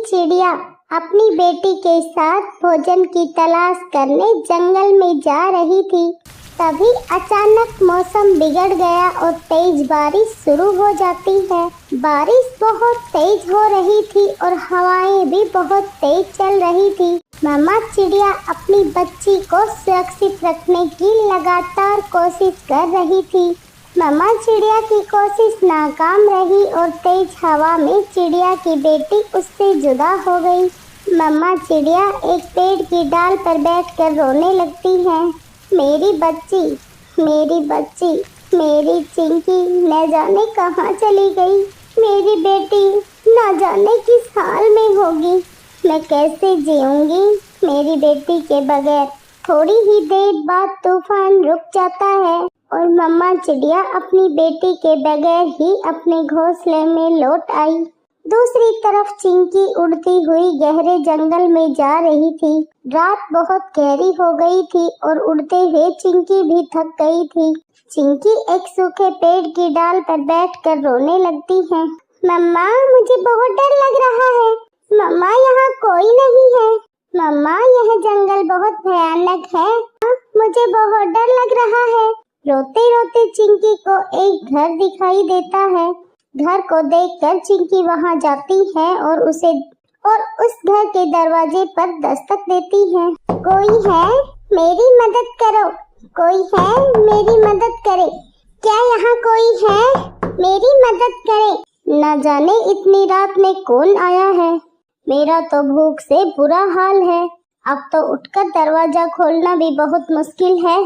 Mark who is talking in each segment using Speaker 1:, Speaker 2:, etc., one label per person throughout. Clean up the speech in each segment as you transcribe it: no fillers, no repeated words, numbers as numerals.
Speaker 1: चिड़िया अपनी बेटी के साथ भोजन की तलाश करने जंगल में जा रही थी। तभी अचानक मौसम बिगड़ गया और तेज बारिश शुरू हो जाती है। बारिश बहुत तेज हो रही थी और हवाएं भी बहुत तेज चल रही थी। मम्मा चिड़िया अपनी बच्ची को सुरक्षित रखने की लगातार कोशिश कर रही थी। मम्मा चिड़िया की कोशिश नाकाम रही और तेज हवा में चिड़िया की बेटी उससे जुदा हो गई। मम्मा चिड़िया एक पेड़ की डाल पर बैठकर रोने लगती है। मेरी बच्ची, मेरी बच्ची, मेरी चिंकी न जाने कहाँ चली गई। मेरी बेटी न जाने किस हाल में होगी। मैं कैसे जीऊंगी मेरी बेटी के बगैर। थोड़ी ही देर बाद तूफान रुक जाता है और मम्मा चिड़िया अपनी बेटी के बगैर ही अपने घोंसले में लौट आई। दूसरी तरफ चिंकी उड़ती हुई गहरे जंगल में जा रही थी। रात बहुत गहरी हो गई थी और उड़ते हुए चिंकी भी थक गई थी। चिंकी एक सूखे पेड़ की डाल पर बैठकर रोने लगती है। मम्मा मुझे बहुत डर लग रहा है। मम्मा यहाँ कोई नहीं है। मम्मा यह जंगल बहुत भयानक है। मुझे बहुत डर लग रहा है। रोते रोते चिंकी को एक घर दिखाई देता है। घर को देखकर चिंकी वहां जाती है और उस घर के दरवाजे पर दस्तक देती है। कोई है? मेरी मदद करो। कोई है? मेरी मदद करे। क्या यहाँ कोई है? मेरी मदद करे। न जाने इतनी रात में कौन आया है। मेरा तो भूख से बुरा हाल है। अब तो उठकर दरवाजा खोलना भी बहुत मुश्किल है।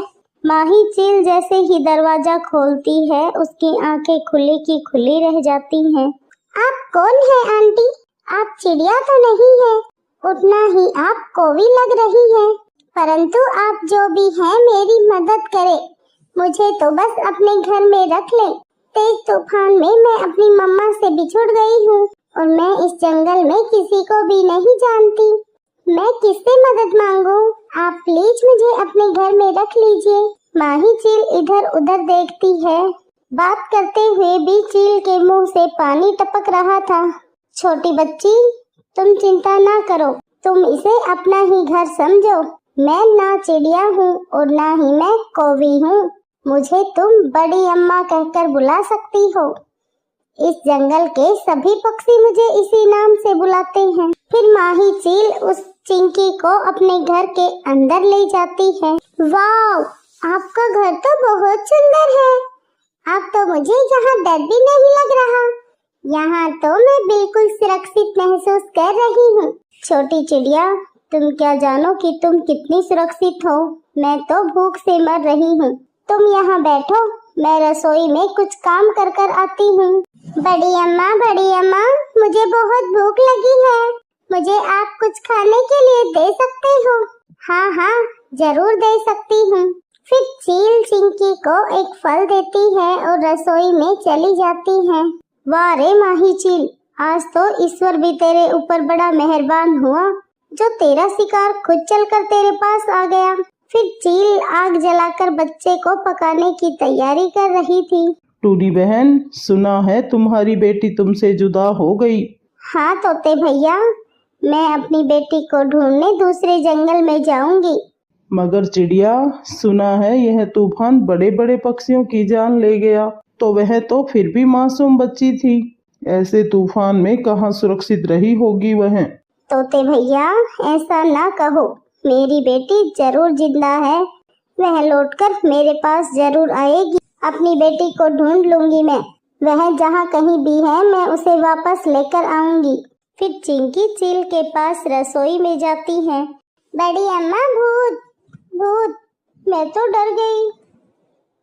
Speaker 1: माही चील जैसे ही दरवाजा खोलती है उसकी आंखें खुली की खुली रह जाती हैं। आप कौन है आंटी? आप चिड़िया तो नहीं है। उतना ही आप कौवी लग रही है। परंतु आप जो भी हैं मेरी मदद करें। मुझे तो बस अपने घर में रख ले। तेज तूफान में मैं अपनी मम्मा से बिछुड़ गई हूँ और मैं इस जंगल में किसी को भी नहीं जानती। मैं किससे मदद मांगूं? आप प्लीज मुझे अपने घर में रख लीजिए। माही चील इधर उधर देखती है। बात करते हुए भी चील के मुंह से पानी टपक रहा था। छोटी बच्ची, तुम चिंता ना करो। तुम इसे अपना ही घर समझो। मैं ना चिड़िया हूँ और ना ही मैं कौवी हूँ। मुझे तुम बड़ी अम्मा कहकर बुला सकती हो। इस जंगल के सभी पक्षी मुझे इसी नाम से बुलाते हैं। फिर माही चील उस चिंकी को अपने घर के अंदर ले जाती है। वाव, आपका घर तो बहुत सुंदर है। अब तो मुझे यहाँ डर भी नहीं लग रहा। यहाँ तो मैं बिल्कुल सुरक्षित महसूस कर रही हूँ। छोटी चिड़िया, तुम क्या जानो कि तुम कितनी सुरक्षित हो। मैं तो भूख से मर रही हूँ। तुम यहाँ बैठो, मैं रसोई में कुछ काम कर कर आती हूँ। बड़ी अम्मा, मुझे बहुत भूख लगी है। मुझे आप कुछ खाने के लिए दे सकते हो? हाँ, जरूर दे सकती हूँ। फिर चील चिंकी को एक फल देती है और रसोई में चली जाती है। वाह रे माही चील, आज तो ईश्वर भी तेरे ऊपर बड़ा मेहरबान हुआ जो तेरा शिकार खुद चलकर तेरे पास आ गया। फिर चील आग जलाकर बच्चे को पकाने की तैयारी कर रही थी।
Speaker 2: टूनी बहन, सुना है तुम्हारी बेटी तुमसे जुदा हो गई।
Speaker 1: हाँ तोते भैया, मैं अपनी बेटी को ढूंढने दूसरे जंगल में जाऊंगी।
Speaker 2: मगर चिड़िया, सुना है यह तूफान बड़े बड़े पक्षियों की जान ले गया। तो वह तो फिर भी मासूम बच्ची थी। ऐसे तूफान में कहाँ सुरक्षित रही होगी वह।
Speaker 1: तोते भैया, ऐसा ना कहो। मेरी बेटी जरूर जिंदा है। वह लौटकर मेरे पास जरूर आएगी। अपनी बेटी को ढूंढ लूंगी मैं। वह जहाँ कहीं भी है मैं उसे वापस लेकर आऊंगी। फिर चिंकी चील के पास रसोई में जाती है। बड़ी अम्मा, भूत भूत, मैं तो डर गई।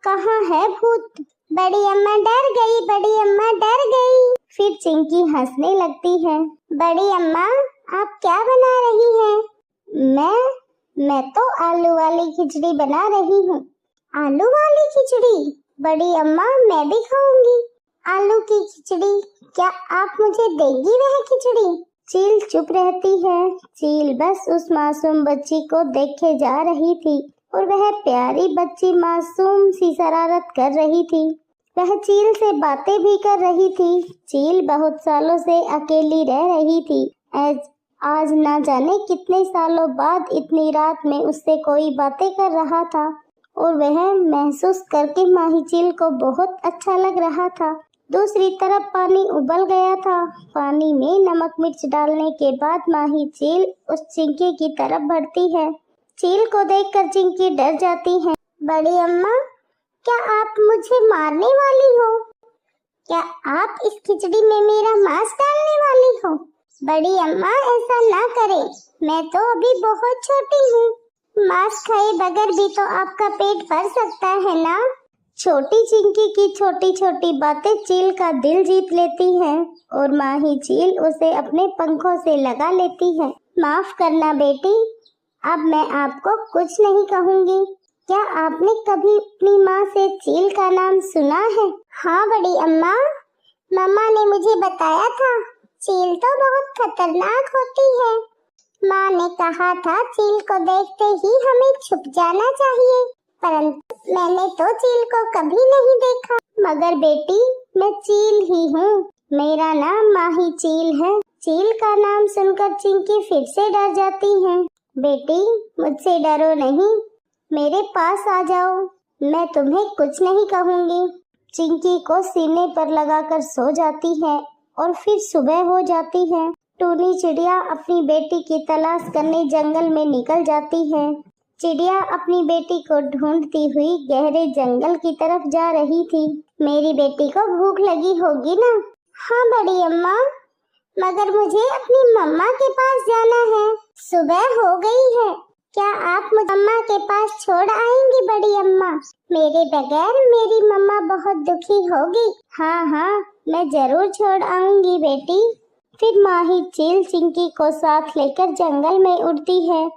Speaker 1: कहाँ है भूत? बड़ी अम्मा डर गई, बड़ी अम्मा डर गई। फिर चिंकी हंसने लगती है। बड़ी अम्मा, आप क्या बना रही हैं? मैं तो आलू वाली खिचड़ी बना रही हूँ। आलू वाली खिचड़ी? बड़ी अम्मा, मैं भी खाऊंगी आलू की खिचड़ी। क्या आप मुझे देंगी वह खिचड़ी? चील चुप रहती है। चील बस उस मासूम बच्ची को देखे जा रही थी और वह प्यारी बच्ची मासूम सी शरारत कर रही थी। वह चील से बातें भी कर रही थी। चील बहुत सालों से अकेली रह रही थी। आज ना जाने कितने सालों बाद इतनी रात में उससे कोई बातें कर रहा था और वह महसूस करके माही चील को बहुत अच्छा लग रहा था। दूसरी तरफ पानी उबल गया था। पानी में नमक मिर्च डालने के बाद माही चील उस चिंकी की तरफ बढ़ती है। चील को देखकर चिंकी डर जाती है। बड़ी अम्मा, क्या आप मुझे मारने वाली हो? क्या आप इस खिचड़ी में मेरा मांस डालने वाली हो? बड़ी अम्मा, ऐसा ना करें, मैं तो अभी बहुत छोटी हूँ। मांस खाए बगैर भी तो आपका पेट भर सकता है ना। छोटी चिंकी की छोटी छोटी बातें चील का दिल जीत लेती हैं और माही चील उसे अपने पंखों से लगा लेती है। माफ करना बेटी, अब मैं आपको कुछ नहीं कहूँगी। क्या आपने कभी अपनी माँ से चील का नाम सुना है? हाँ बड़ी अम्मा, मम्मा ने मुझे बताया था। चील तो बहुत खतरनाक होती है। माँ ने कहा था चील को देखते ही हमें छुप जाना चाहिए, परंतु मैंने तो चील को कभी नहीं देखा। मगर बेटी, मैं चील ही हूँ। मेरा नाम माही चील है। चील का नाम सुनकर चिंकी फिर से डर जाती है। बेटी, मुझसे डरो नहीं, मेरे पास आ जाओ, मैं तुम्हें कुछ नहीं कहूँगी। चिंकी को सीने पर लगाकर सो जाती है और फिर सुबह हो जाती है। टूनी चिड़िया अपनी बेटी की तलाश करने जंगल में निकल जाती है। चिड़िया अपनी बेटी को ढूंढती हुई गहरे जंगल की तरफ जा रही थी। मेरी बेटी को भूख लगी होगी ना? हाँ बड़ी अम्मा, मगर मुझे अपनी मम्मा के पास जाना है। सुबह हो गई है, क्या आप मुझे मम्मा के पास छोड़ आएंगी बड़ी अम्मा? मेरे बगैर मेरी मम्मा बहुत दुखी होगी। हाँ हाँ, मैं जरूर छोड़ आऊंगी बेटी। फिर माही चील चिंकी को साथ लेकर जंगल में उड़ती है।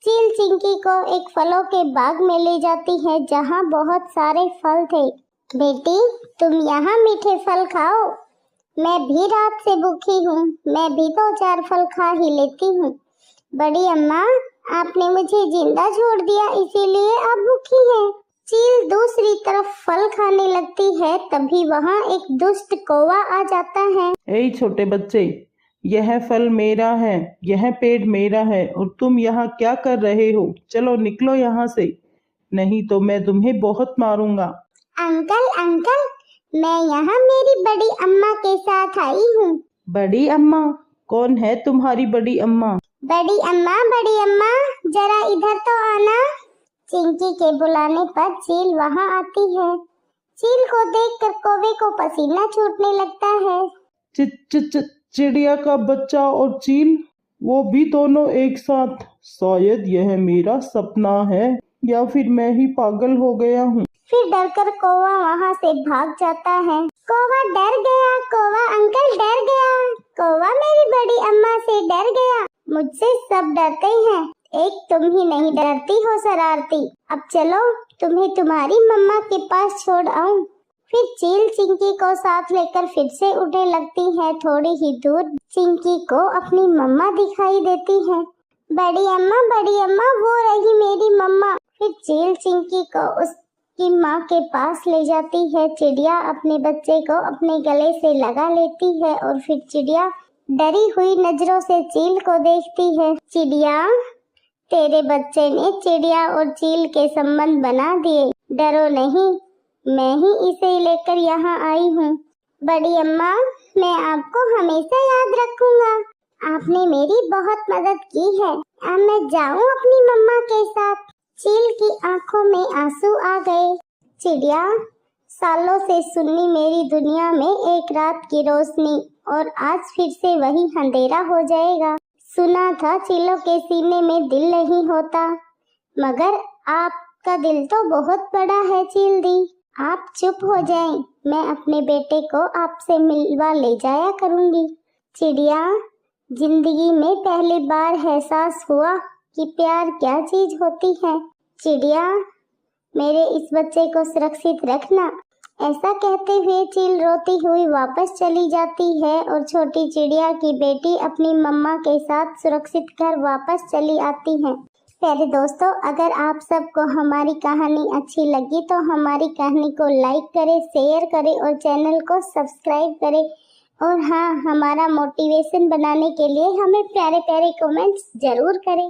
Speaker 1: चील चिंकी को एक फलों के बाग में ले जाती है जहाँ बहुत सारे फल थे। बेटी, तुम यहाँ मीठे फल खाओ, मैं भी रात से भूखी हूँ, मैं भी 2-4 फल खा ही लेती हूँ। बड़ी अम्मा, आपने मुझे जिंदा छोड़ दिया, इसीलिए आप भूखी हैं। चील दूसरी तरफ फल खाने लगती है, तभी वहाँ एक दुष्ट कौवा आ जाता है।
Speaker 2: ए छोटे बच्चे, यह फल मेरा है, यह पेड़ मेरा है और तुम यहाँ क्या कर रहे हो? चलो निकलो यहाँ से, नहीं तो मैं तुम्हें बहुत मारूंगा।
Speaker 1: अंकल अंकल, मैं यहाँ मेरी बड़ी अम्मा के साथ आई हूँ।
Speaker 2: बड़ी अम्मा? कौन है तुम्हारी बड़ी अम्मा?
Speaker 1: बड़ी अम्मा, जरा इधर तो आना। चिंकी के बुलाने पर चील वहाँ आती है। चील को देखकर कौवे को पसीना छूटने लगता है।
Speaker 2: चिड़िया का बच्चा और चील, वो भी दोनों एक साथ। शायद यह मेरा सपना है या फिर मैं ही पागल हो गया हूँ।
Speaker 1: फिर डरकर कौवा वहाँ से भाग जाता है। कौवा डर गया, कौवा अंकल डर गया, कौवा मेरी बड़ी अम्मा से डर गया। मुझसे सब डरते हैं, एक तुम ही नहीं डरती हो शरारती। अब चलो, तुम्हें तुम्हारी मम्मा के पास छोड़ आऊं। फिर चील चिंकी को साथ लेकर फिर से उड़ने लगती है। थोड़ी ही दूर चिंकी को अपनी मम्मा दिखाई देती है। बड़ी अम्मा, वो रही मेरी मम्मा। फिर चील चिंकी को उसकी माँ के पास ले जाती है। चिड़िया अपने बच्चे को अपने गले से लगा लेती है और फिर चिड़िया डरी हुई नजरों से चील को देखती है। चिड़िया, तेरे बच्चे ने चिड़िया और चील के संबंध बना दिए। डरो नहीं, मैं ही इसे लेकर यहाँ आई हूँ। बड़ी अम्मा, मैं आपको हमेशा याद रखूंगा। आपने मेरी बहुत मदद की है। अब मैं जाऊँ अपनी मम्मा के साथ। चील की आंखों में आंसू आ गए। चिड़िया, सालों से सुन्नी मेरी दुनिया में एक रात की रोशनी, और आज फिर से वही अंधेरा हो जाएगा। सुना था चीलों के सीने में दिल नहीं होता, मगर आपका दिल तो बहुत बड़ा है चील दी। आप चुप हो जाएं, मैं अपने बेटे को आपसे मिलवा ले जाया करूंगी। चिड़िया, जिंदगी में पहली बार एहसास हुआ कि प्यार क्या चीज होती है। चिड़िया, मेरे इस बच्चे को सुरक्षित रखना। ऐसा कहते हुए चील रोती हुई वापस चली जाती है और छोटी चिड़िया की बेटी अपनी मम्मा के साथ सुरक्षित घर वापस चली आती है। प्यारे दोस्तों, अगर आप सबको हमारी कहानी अच्छी लगी तो हमारी कहानी को लाइक करें, शेयर करें और चैनल को सब्सक्राइब करें और हाँ, हमारा मोटिवेशन बनाने के लिए हमें प्यारे प्यारे कमेंट्स जरूर करें।